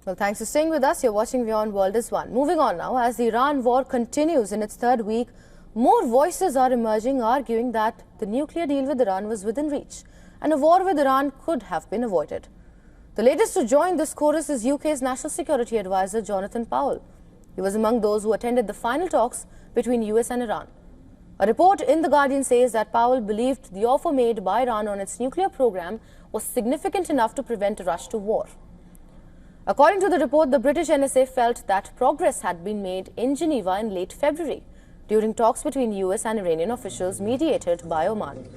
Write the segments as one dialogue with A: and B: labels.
A: Well, thanks for staying with us. You're watching WION World is One. Moving on now, as the Iran war continues in its third week, more voices are emerging arguing that the nuclear deal with Iran was within reach and a war with Iran could have been avoided. The latest to join this chorus is UK's National Security Advisor Jonathan Powell. He was among those who attended the final talks between US and Iran. A report in The Guardian says that Powell believed the offer made by Iran on its nuclear program was significant enough to prevent a rush to war. According to the report, the British NSA felt that progress had been made in Geneva in late February during talks between US and Iranian officials mediated by Oman.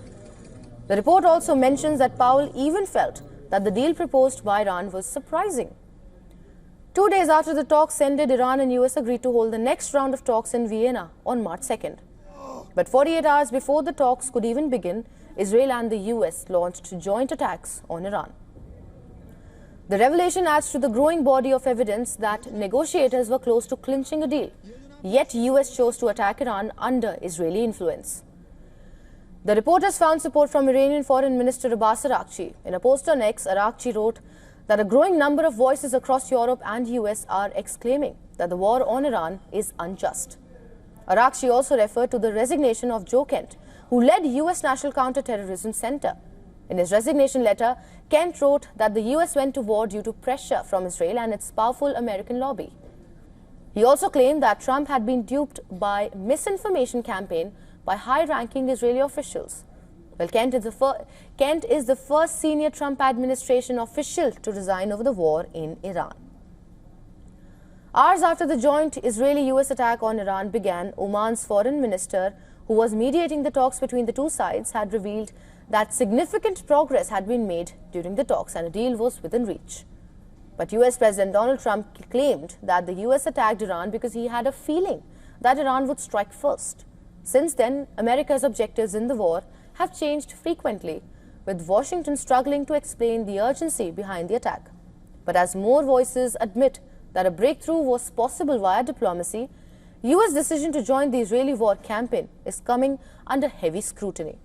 A: The report also mentions that Powell even felt that the deal proposed by Iran was surprising. 2 days after the talks ended, Iran and US agreed to hold the next round of talks in Vienna on March 2nd. But 48 hours before the talks could even begin, Israel and the US launched joint attacks on Iran. The revelation adds to the growing body of evidence that negotiators were close to clinching a deal, yet US chose to attack Iran under Israeli influence. The reporters found support from Iranian Foreign Minister Abbas Araghchi. In a post on X, Araghchi wrote that a growing number of voices across Europe and US are exclaiming that the war on Iran is unjust. Araghchi also referred to the resignation of Joe Kent, who led US National Counterterrorism Center. In his resignation letter, Kent wrote that the US went to war due to pressure from Israel and its powerful American lobby. He also claimed that Trump had been duped by misinformation campaign by high-ranking Israeli officials. Well, Kent is the first senior Trump administration official to resign over the war in Iran. Hours after the joint Israeli-US attack on Iran began, Oman's foreign minister, who was mediating the talks between the two sides, had revealed that significant progress had been made during the talks and a deal was within reach. But US President Donald Trump claimed that the US attacked Iran because he had a feeling that Iran would strike first. Since then, America's objectives in the war have changed frequently, with Washington struggling to explain the urgency behind the attack. But as more voices admit that a breakthrough was possible via diplomacy, US decision to join the Israeli war campaign is coming under heavy scrutiny.